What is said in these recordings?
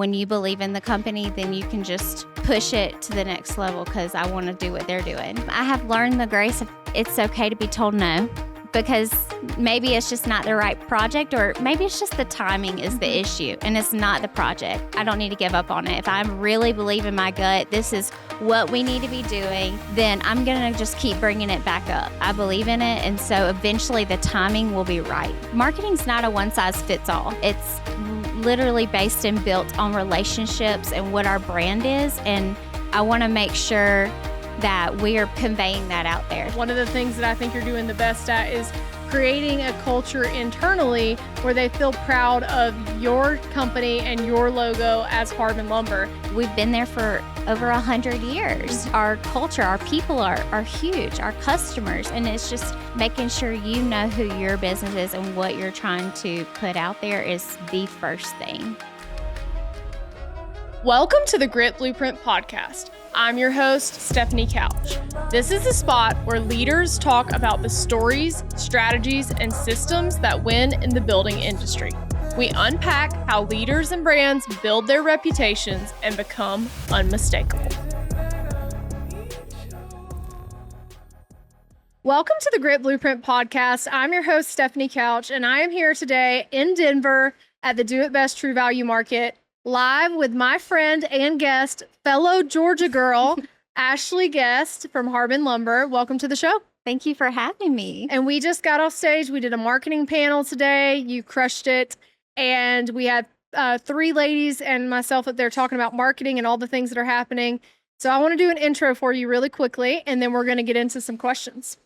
when you believe in the company, then you can just push it to the next level because I want to do what they're doing. I have learned the grace of it's okay to be told no, because maybe it's just not the right project, or maybe it's just the timing is the issue and it's not the project. I don't need to give up on it. If I really believe in my gut, this is what we need to be doing, then I'm going to just keep bringing it back up. I believe in it, and so eventually the timing will be right. Marketing's not a one size fits all. It's literally based and built on relationships and what our brand is, and I want to make sure that we are conveying that out there. One of the things that I think you're doing the best at is creating a culture internally where they feel proud of your company and your logo as Harbin Lumber. We've been there for over 100 years. Our culture, our people are huge, our customers, and it's just making sure you know who your business is and what you're trying to put out there is the first thing. Welcome to the Grit Blueprint Podcast. I'm your host, Stephanie Couch. This is the spot where leaders talk about the stories, strategies, and systems that win in the building industry. We unpack how leaders and brands build their reputations and become unmistakable. Welcome to the Grit Blueprint Podcast. I'm your host, Stephanie Couch, and I am here today in Denver at the Do It Best True Value Market, live with my friend and guest, fellow Georgia girl, Ashley Guest from Harbin Lumber. Welcome to the show. Thank you for having me. And we just got off stage. We did a marketing panel today. You crushed it. And we had three ladies and myself up there talking about marketing and all the things that are happening. So I want to do an intro for you really quickly, and then we're going to get into some questions.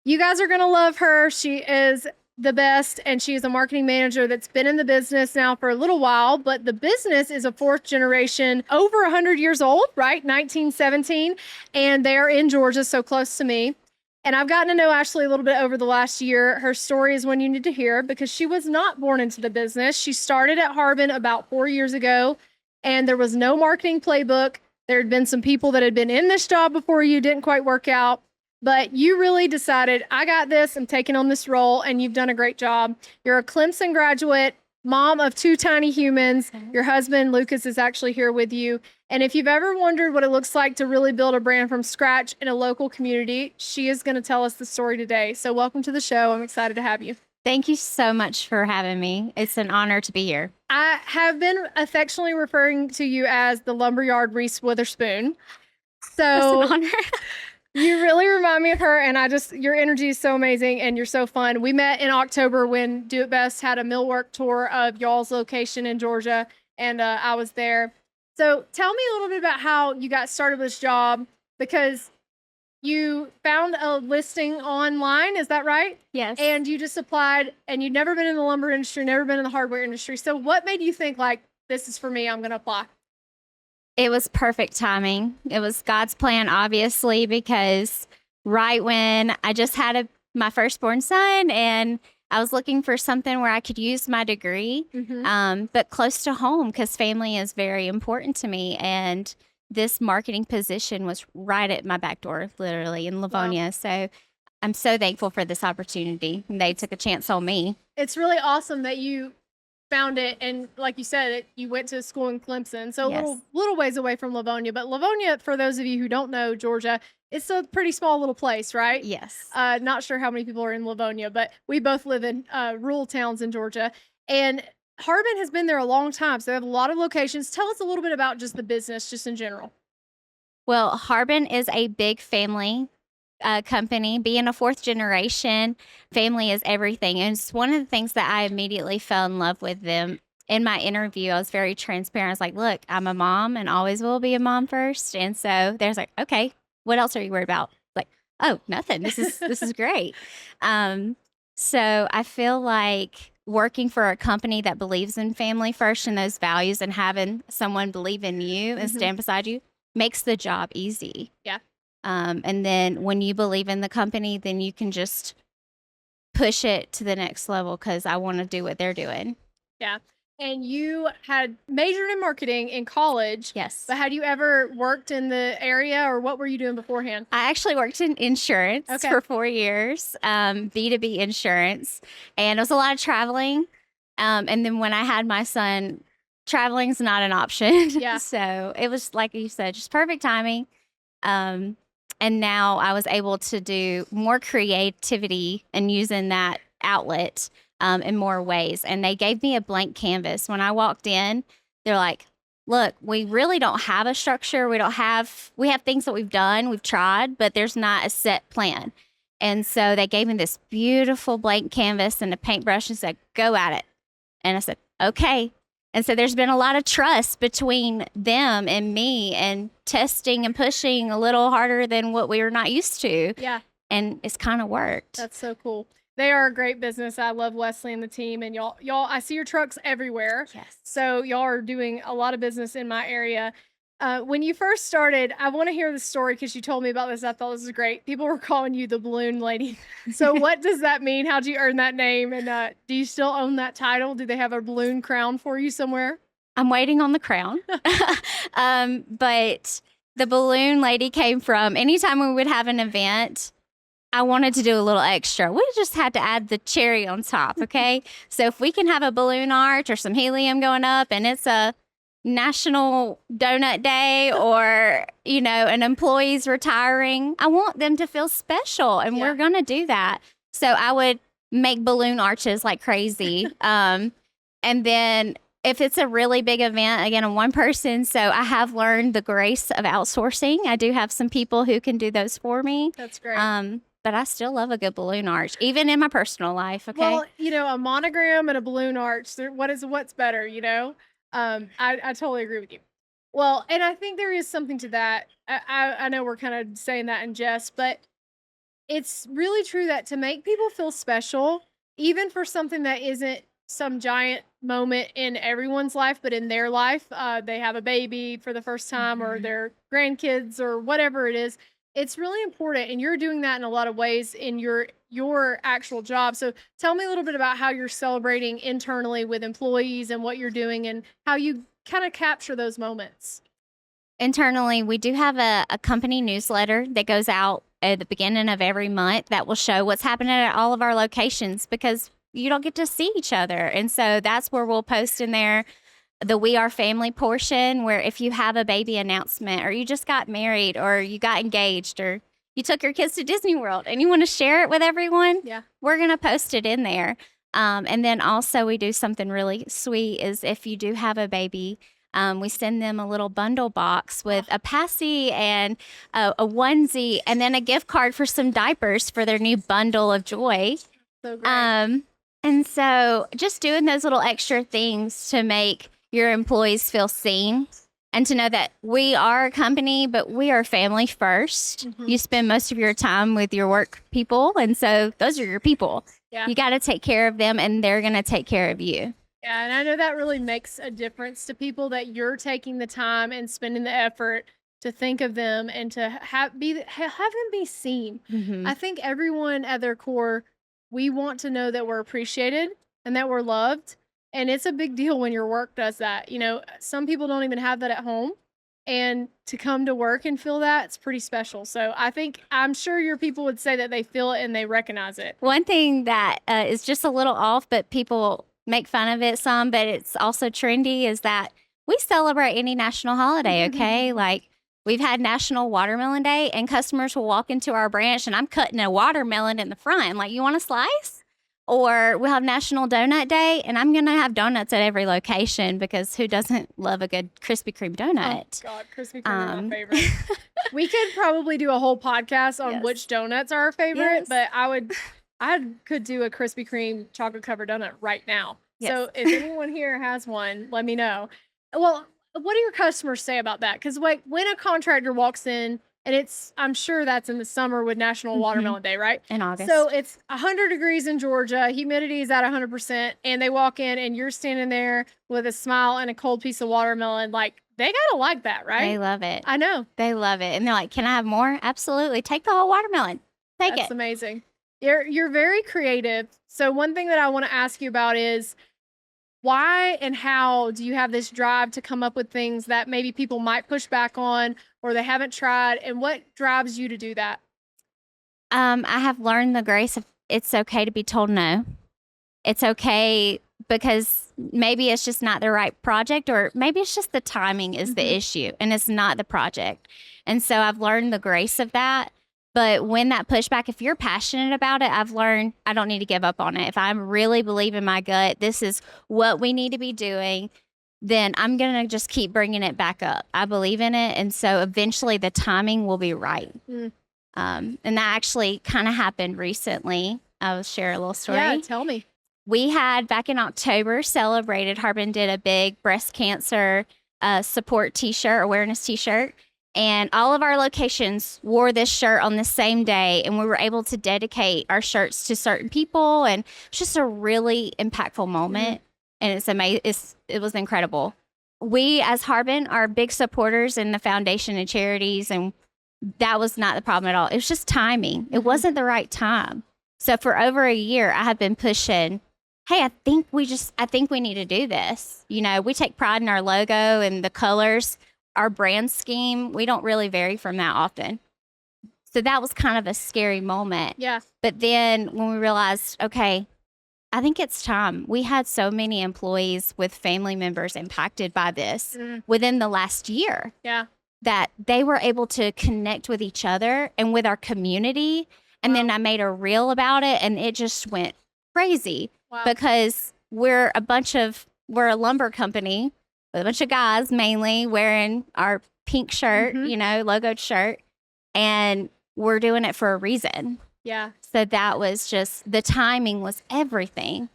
You guys are going to love her. She is the best, and she is a marketing manager that's been in the business now for a little while, but the business is a fourth generation, over 100 years old, right? 1917, and they're in Georgia, so close to me. And I've gotten to know Ashley a little bit over the last year. Her story is one you need to hear because she was not born into the business. She started at Harbin about 4 years ago, and there was no marketing playbook. There had been some people that had been in this job before you, didn't quite work out. But you really decided, I got this, I'm taking on this role, and you've done a great job. You're a Clemson graduate, mom of two tiny humans. Your husband, Lucas, is actually here with you. And if you've ever wondered what it looks like to really build a brand from scratch in a local community, she is going to tell us the story today. So welcome to the show. I'm excited to have you. Thank you so much for having me. It's an honor to be here. I have been affectionately referring to you as the Lumberyard Reese Witherspoon. So It's an honor. You really remind me of her, and your energy is so amazing, and you're so fun. We met in October when Do It Best had a millwork tour of y'all's location in Georgia, and I was there. So tell me a little bit about how you got started with this job, because you found a listing online, is that right? Yes. And you just applied, and you'd never been in the lumber industry, never been in the hardware industry. So what made you think, like, this is for me, I'm going to apply? It was perfect timing. It was God's plan, obviously, because right when I just had my firstborn son, and I was looking for something where I could use my degree, but close to home, because family is very important to me. And this marketing position was right at my back door, literally in Lavonia. Wow. So I'm so thankful for this opportunity. They took a chance on me. It's really awesome that you found it, and like you said, you went to school in Clemson, so Yes. a little ways away from Lavonia. But Lavonia, for those of you who don't know Georgia, it's a pretty small little place, right? Yes. Not sure how many people are in Lavonia, but we both live in rural towns in Georgia. And Harbin has been there a long time, so they have a lot of locations. Tell us a little bit about just the business, just in general. Well, Harbin is a big family company. Being a fourth generation, family is everything. And it's one of the things that I immediately fell in love with them. In my interview, I was very transparent. I was like, look, I'm a mom and always will be a mom first. And so there's like, okay, what else are you worried about? Like, oh, nothing. This is great. So I feel like working for a company that believes in family first and those values, and having someone believe in you and stand beside you makes the job easy. Yeah. And then when you believe in the company, then you can just push it to the next level because I want to do what they're doing. Yeah. And you had majored in marketing in college. Yes. But had you ever worked in the area, or what were you doing beforehand? I actually worked in insurance for 4 years, B2B insurance, and it was a lot of traveling. And then when I had my son, traveling's not an option. Yeah. So it was, like you said, just perfect timing. And now I was able to do more creativity and using that outlet in more ways. And they gave me a blank canvas. When I walked in, they're like, look, we really don't have a structure. We have things that we've done, we've tried, but there's not a set plan. And so they gave me this beautiful blank canvas and a paintbrush and said, go at it. And I said, okay. And so there's been a lot of trust between them and me, and testing and pushing a little harder than what we were not used to. Yeah. And it's kind of worked. That's so cool. They are a great business. I love Wesley and the team, and y'all, I see your trucks everywhere. Yes. So y'all are doing a lot of business in my area. When you first started, I want to hear the story because you told me about this. I thought this was great. People were calling you the balloon lady. So what does that mean? How'd you earn that name? And do you still own that title? Do they have a balloon crown for you somewhere? I'm waiting on the crown. But the balloon lady came from anytime we would have an event, I wanted to do a little extra. We just had to add the cherry on top, okay? So if we can have a balloon arch or some helium going up and it's a National Donut Day or, an employee's retiring, I want them to feel special, and we're going to do that. So I would make balloon arches like crazy. And then if it's a really big event, again, I'm one person, so I have learned the grace of outsourcing. I do have some people who can do those for me. That's great. But I still love a good balloon arch, even in my personal life. Okay. Well, a monogram and a balloon arch. What's better? I totally agree with you. Well, and I think there is something to that. I know we're kind of saying that in jest, but it's really true that to make people feel special, even for something that isn't some giant moment in everyone's life, but in their life, they have a baby for the first time, or their grandkids, or whatever it is. It's really important, and you're doing that in a lot of ways in your actual job. So tell me a little bit about how you're celebrating internally with employees and what you're doing and how you kind of capture those moments. Internally, we do have a company newsletter that goes out at the beginning of every month that will show what's happening at all of our locations, because you don't get to see each other. And so that's where we'll post in there the We Are Family portion, where if you have a baby announcement, or you just got married, or you got engaged, or you took your kids to Disney World and you want to share it with everyone, we're going to post it in there. And then also we do something really sweet is if you do have a baby, we send them a little bundle box with a passy and a onesie, and then a gift card for some diapers for their new bundle of joy. So great. And so just doing those little extra things to make your employees feel seen, and to know that we are a company, but we are family first. You spend most of your time with your work people, and so those are your people. Yeah. You got to take care of them, and they're going to take care of you. Yeah, and I know that really makes a difference to people, that you're taking the time and spending the effort to think of them and to have them be seen. I think everyone at their core, we want to know that we're appreciated and that we're loved. And it's a big deal when your work does that. Some people don't even have that at home. And to come to work and feel that, it's pretty special. So I'm sure your people would say that they feel it and they recognize it. One thing that is just a little off, but people make fun of it some, but it's also trendy, is that we celebrate any national holiday, okay? Like, we've had National Watermelon Day, and customers will walk into our branch and I'm cutting a watermelon in the front. I'm like, you want a slice? Or we'll have National Donut Day, and I'm going to have donuts at every location, because who doesn't love a good Krispy Kreme donut? Oh, God, Krispy Kreme are my favorite. We could probably do a whole podcast on which donuts are our favorite, but I could do a Krispy Kreme chocolate covered donut right now. So if anyone here has one, let me know. Well, what do your customers say about that? Because when a contractor walks in, and I'm sure that's in the summer with National Watermelon Day, right? In August. So it's 100 degrees in Georgia. Humidity is at 100%. And they walk in and you're standing there with a smile and a cold piece of watermelon. Like, they got to like that, right? They love it. I know. They love it. And they're like, can I have more? Absolutely. Take the whole watermelon. Take it. That's amazing. You're very creative. So one thing that I want to ask you about is, why and how do you have this drive to come up with things that maybe people might push back on or they haven't tried? And what drives you to do that? I have learned the grace of it's okay to be told no. It's okay, because maybe it's just not the right project, or maybe it's just the timing is the issue and it's not the project. And so I've learned the grace of that. But when that pushback, if you're passionate about it, I've learned I don't need to give up on it. If I really believe in my gut, this is what we need to be doing, then I'm going to just keep bringing it back up. I believe in it. And so eventually the timing will be right. And that actually kind of happened recently. I will share a little story. Yeah, tell me. We had back in October celebrated, Harbin did a big breast cancer support t-shirt, awareness t-shirt. And all of our locations wore this shirt on the same day. And we were able to dedicate our shirts to certain people. And it's just a really impactful moment. And it's amazing. It was incredible. We as Harbin are big supporters in the foundation and charities. And that was not the problem at all. It was just timing. It wasn't the right time. So for over a year, I have been pushing, hey, I think we need to do this. You know, we take pride in our logo and the colors, our brand scheme. We don't really vary from that often. So that was kind of a scary moment. Yeah. But then when we realized, okay, I think it's time. We had so many employees with family members impacted by this within the last year. Yeah. That they were able to connect with each other and with our community. And then I made a reel about it, and it just went crazy because we're a lumber company with a bunch of guys mainly wearing our pink shirt, you know, logoed shirt, and we're doing it for a reason. Yeah. So that was just, the timing was everything.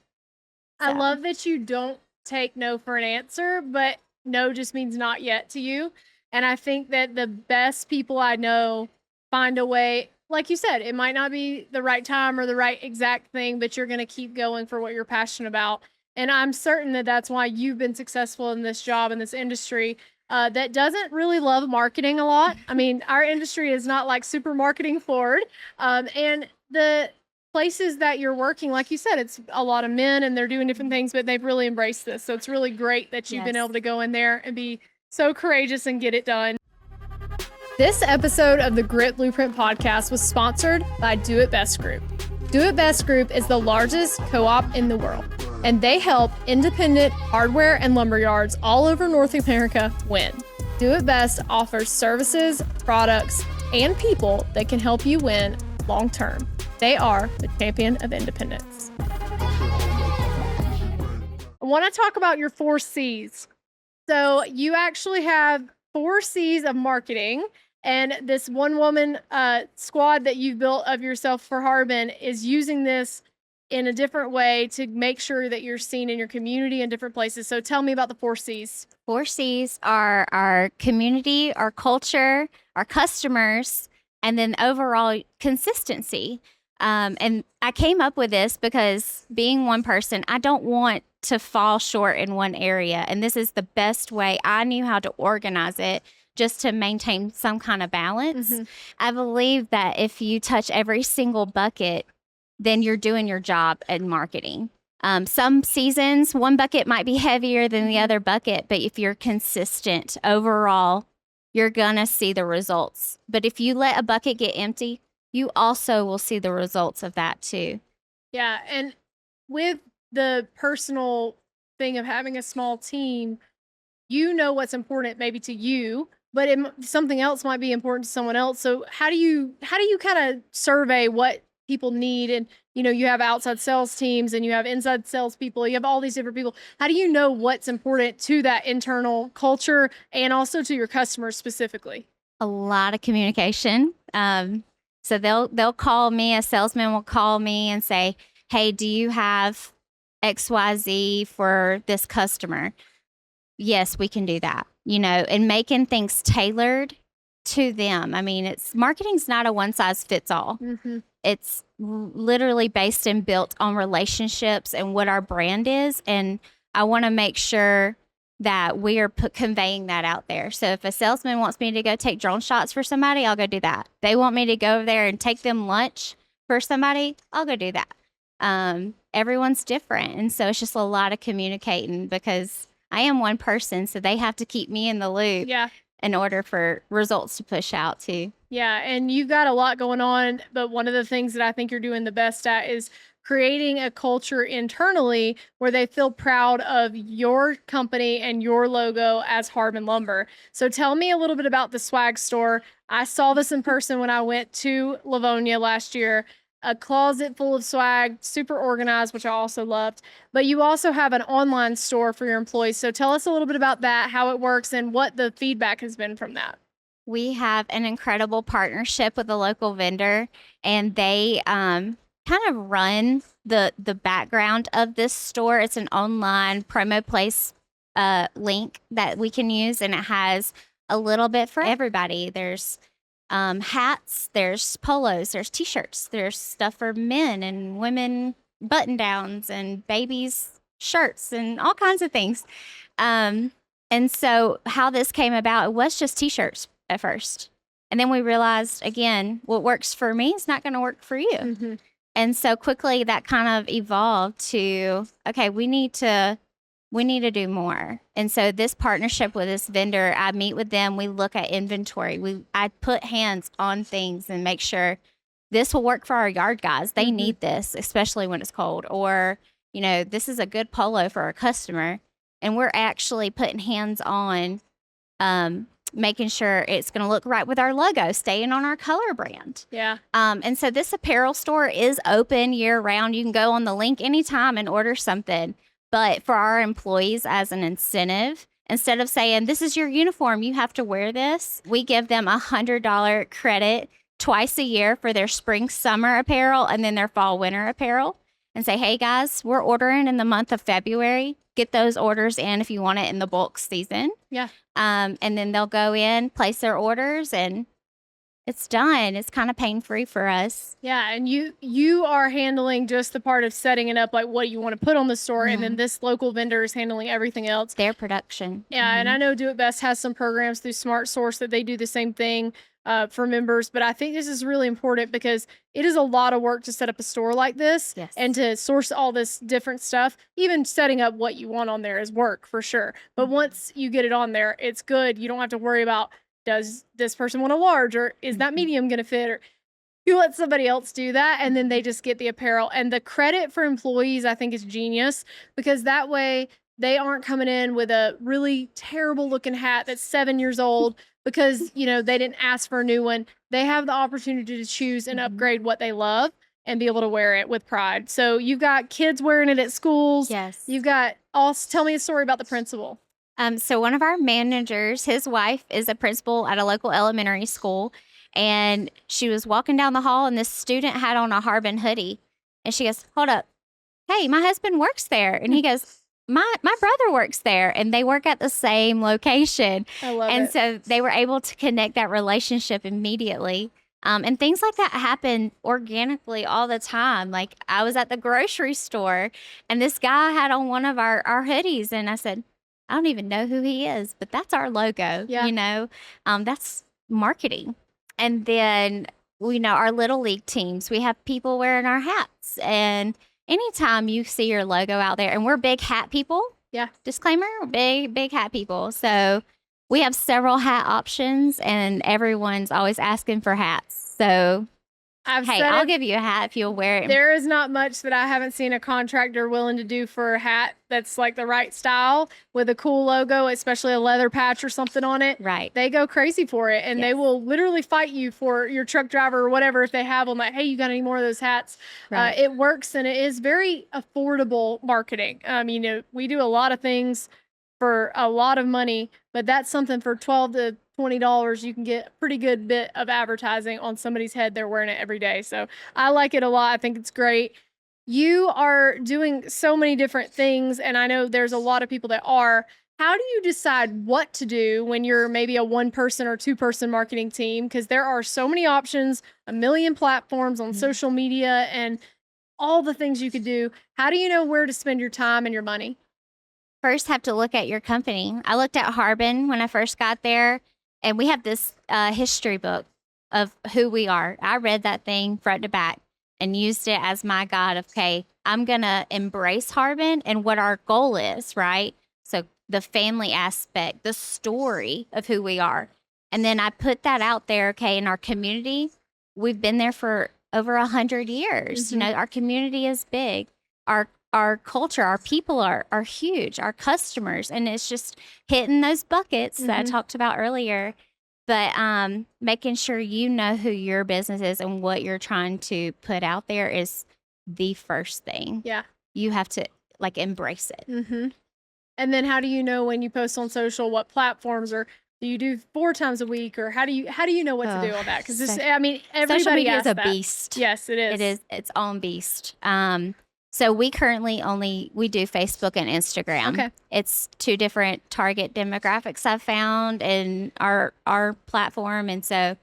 I love that you don't take no for an answer, but no just means not yet to you. And I think that the best people I know find a way, like you said, it might not be the right time or the right exact thing, but you're going to keep going for what you're passionate about. And I'm certain that that's why you've been successful in this job, in this industry that doesn't really love marketing a lot. I mean, our industry is not like super marketing forward. And the places that you're working, like you said, it's a lot of men and they're doing different things, but they've really embraced this. So it's really great that you've been able to go in there and be so courageous and get it done. This episode of the Grit Blueprint podcast was sponsored by Do It Best Group. Do It Best Group is the largest co-op in the world, and they help independent hardware and lumber yards all over North America win. Do It Best offers services, products, and people that can help you win long term. They are the champion of independence. I want to talk about your 4 C's. So you actually have 4 C's of marketing, and this one-woman squad that you've built of yourself for Harbin is using this in a different way to make sure that you're seen in your community in different places. So tell me about the 4 C's. 4 C's are our community, our culture, our customers, and then overall consistency. And I came up with this because being one person, I don't want to fall short in one area. And this is the best way I knew how to organize it, just to maintain some kind of balance. I believe that if you touch every single bucket, then you're doing your job in marketing. Some seasons, one bucket might be heavier than the other bucket, but if you're consistent overall, you're going to see the results. But if you let a bucket get empty, you also will see the results of that too. Yeah. And with the personal thing of having a small team, you know what's important maybe to you, but something else might be important to someone else. So how do you kind of survey what people need? And, you know, you have outside sales teams and you have inside sales people. You have all these different people. How do you know what's important to that internal culture and also to your customers specifically? A lot of communication. So they'll call me, a salesman will call me and say, hey, do you have XYZ for this customer? Yes, we can do that. You know, and making things tailored to them. I mean, marketing's not a one size fits all. It's literally based and built on relationships and what our brand is. And I want to make sure that we are conveying that out there. So if a salesman wants me to go take drone shots for somebody, I'll go do that. They want me to go over there and take them lunch for somebody, I'll go do that. Everyone's different. And so it's just a lot of communicating because I am one person. So they have to keep me in the loop in order for results to push out too. Yeah. And you've got a lot going on. But one of the things that I think you're doing the best at is creating a culture internally where they feel proud of your company and your logo as Harbin Lumber. So tell me a little bit about the swag store. I saw this in person when I went to Lavonia last year. A closet full of swag, super organized, which I also loved. But you also have an online store for your employees. So tell us a little bit about that, how it works, and what the feedback has been from that. We have an incredible partnership with a local vendor, and they kind of run the background of this store. It's an online promo place link that we can use, and it has a little bit for everybody. There's hats, there's polos, there's t-shirts, there's stuff for men and women, button downs, and babies shirts, and all kinds of things. And so how this came about, it was just t-shirts at first. And then we realized, again, what works for me is not going to work for you. Mm-hmm. And so quickly that kind of evolved to, okay, we need to do more. And so this partnership with this vendor, I meet with them, we look at inventory. I put hands on things and make sure this will work for our yard guys. They need this, especially when it's cold. Or, this is a good polo for our customer. And we're actually putting hands on making sure it's going to look right with our logo, staying on our color brand. Yeah. And so this apparel store is open year round. You can go on the link anytime and order something. But for our employees, as an incentive, instead of saying, this is your uniform, you have to wear this, we give them $100 credit twice a year for their spring, summer apparel and then their fall, winter apparel, and say, hey guys, we're ordering in the month of February. Get those orders in if you want it in the bulk season. Yeah. And then they'll go in, place their orders, and it's done. It's kind of pain-free for us. Yeah, and you are handling just the part of setting it up, like what you want to put on the store, and then this local vendor is handling everything else. Their production. Yeah, and I know Do It Best has some programs through Smart Source that they do the same thing for members, but I think this is really important because it is a lot of work to set up a store like this. Yes. And to source all this different stuff. Even setting up what you want on there is work for sure. But once you get it on there, it's good. You don't have to worry about, does this person want a large, or is that medium going to fit, or you let somebody else do that, and then they just get the apparel. And the credit for employees, I think, is genius, because that way they aren't coming in with a really terrible looking hat that's 7 years old because, they didn't ask for a new one. They have the opportunity to choose and upgrade what they love and be able to wear it with pride. So you've got kids wearing it at schools. Yes. You've got, tell me a story about the principal. So one of our managers, his wife is a principal at a local elementary school, and she was walking down the hall, and this student had on a Harbin hoodie, and she goes, hold up. Hey, my husband works there. And he goes, my brother works there, and they work at the same location. I love it. And so they were able to connect that relationship immediately. And things like that happen organically all the time. Like, I was at the grocery store, and this guy had on one of our hoodies, and I said, I don't even know who he is, but that's our logo. Yeah. That's marketing. And then, our little league teams, we have people wearing our hats. And anytime you see your logo out there, and we're big hat people. Yeah. Disclaimer, big hat people. So we have several hat options, and everyone's always asking for hats. So I'll give you a hat if you'll wear it. There is not much that I haven't seen a contractor willing to do for a hat that's like the right style with a cool logo, especially a leather patch or something on it. Right. They go crazy for it, and they will literally fight you for your truck driver or whatever if they have them. Like, hey, you got any more of those hats? Right. It works, and it is very affordable marketing. We do a lot of things for a lot of money, but that's something for $12 to $20. You can get a pretty good bit of advertising on somebody's head. They're wearing it every day. So I like it a lot. I think it's great. You are doing so many different things, and I know there's a lot of people that are. How do you decide what to do when you're maybe a 1-person or 2-person marketing team? Because there are so many options, a million platforms on social media, and all the things you could do. How do you know where to spend your time and your money? First, have to look at your company. I looked at Harbin when I first got there, and we have this history book of who we are. I read that thing front to back and used it as my guide of, okay, I'm going to embrace Harbin and what our goal is, right? So the family aspect, the story of who we are. And then I put that out there, okay, in our community. We've been there for over 100 years. You know, our community is big. Our culture, our people are huge, our customers, and it's just hitting those buckets that I talked about earlier. But making sure you know who your business is and what you're trying to put out there is the first thing. Yeah. You have to like embrace it. And then how do you know when you post on social, what platforms, or do you do 4 times a week, or how do you know what to do on that? Because I mean, everybody social media is a that. beast. Yes, it is. It is its own beast. So we currently we do Facebook and Instagram. Okay. It's 2 different target demographics I've found in our platform. And so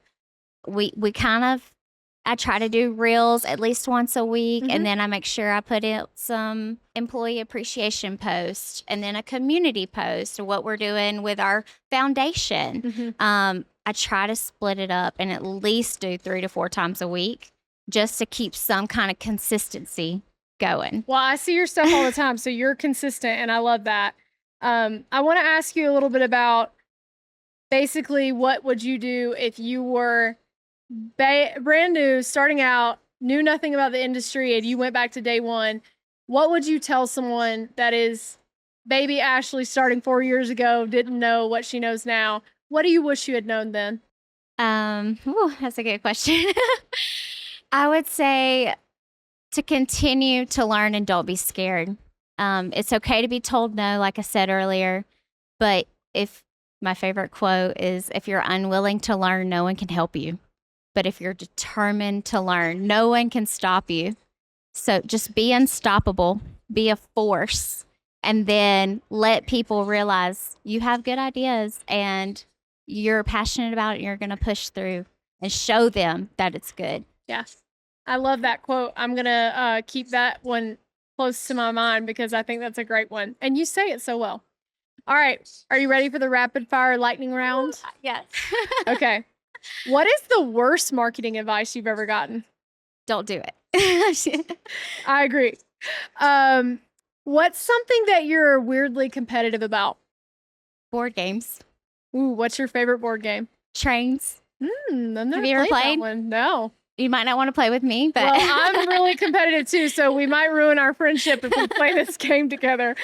I try to do reels at least once a week. And then I make sure I put in some employee appreciation posts and then a community post of what we're doing with our foundation. I try to split it up and at least do 3 to 4 times a week just to keep some kind of consistency going. Well, I see your stuff all the time, so you're consistent, and I love that. I want to ask you a little bit about basically what would you do if you were brand new, starting out, knew nothing about the industry, and you went back to day one. What would you tell someone that is baby Ashley starting 4 years ago, didn't know what she knows now? What do you wish you had known then? That's a good question. I would say to continue to learn and don't be scared. It's okay to be told no, like I said earlier, but my favorite quote is, if you're unwilling to learn, no one can help you. But if you're determined to learn, no one can stop you. So just be unstoppable, be a force, and then let people realize you have good ideas and you're passionate about it and you're going to push through and show them that it's good. Yeah. I love that quote. I'm going to keep that one close to my mind because I think that's a great one. And you say it so well. All right. Are you ready for the rapid fire lightning round? Yes. Okay. What is the worst marketing advice you've ever gotten? Don't do it. I agree. What's something that you're weirdly competitive about? Board games. Ooh, what's your favorite board game? Trains. I've never Have you ever played? that one. No. You might not want to play with me, but well, I'm really competitive too, so we might ruin our friendship if we play this game together.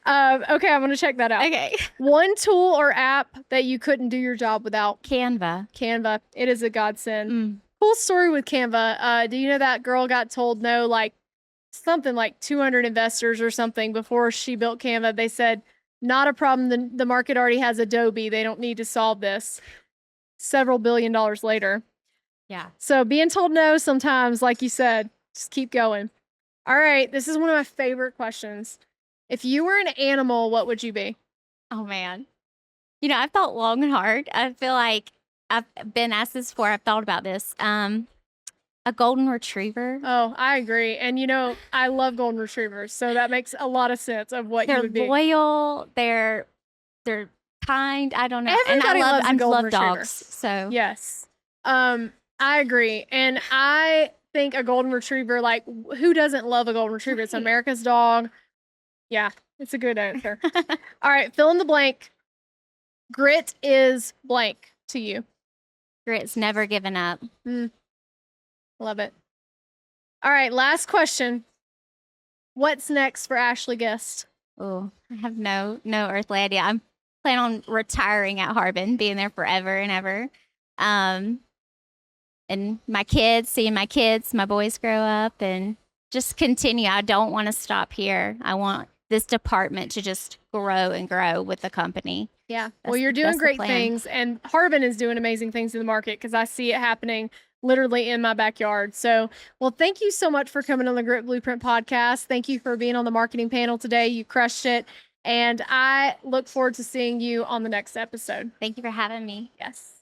Okay, I'm gonna check that out. Okay. One tool or app that you couldn't do your job without? Canva. Canva. It is a godsend. Cool story with Canva. Do you know that girl got told no, like something like 200 investors or something before she built Canva? They said, not a problem. The market already has Adobe. They don't need to solve this. Several $1 billion later. Yeah. So being told no sometimes, like you said, just keep going. All right. This is one of my favorite questions. If you were an animal, what would you be? Oh, man. You know, I've thought long and hard. I feel like I've been asked this before. I've thought about this. A golden retriever. Oh, I agree. And, you know, I love golden retrievers. So that makes a lot of sense of what you would be. They're loyal. They're kind. I don't know. Everybody loves a golden retriever. Dogs. So yes. I agree. And I think a golden retriever, like, who doesn't love a golden retriever? It's America's dog. Yeah, it's a good answer. All right, fill in the blank. Grit is blank to you. Grit's never given up. Love it. All right, last question. What's next for Ashley Guest? Oh, I have no earthly idea. I'm planning on retiring at Harbin, being there forever and ever. And seeing my kids, my boys grow up and just continue. I don't want to stop here. I want this department to just grow and grow with the company. Yeah. Well, you're doing great things, and Harbin is doing amazing things in the market because I see it happening literally in my backyard. So, well, thank you so much for coming on the Grit Blueprint podcast. Thank you for being on the marketing panel today. You crushed it. And I look forward to seeing you on the next episode. Thank you for having me. Yes.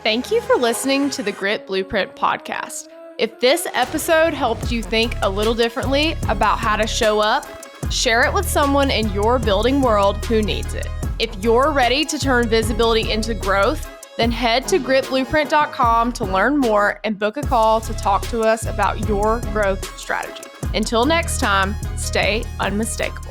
Thank you for listening to the Grit Blueprint podcast. If this episode helped you think a little differently about how to show up, share it with someone in your building world who needs it. If you're ready to turn visibility into growth, then head to gritblueprint.com to learn more and book a call to talk to us about your growth strategy. Until next time, stay unmistakable.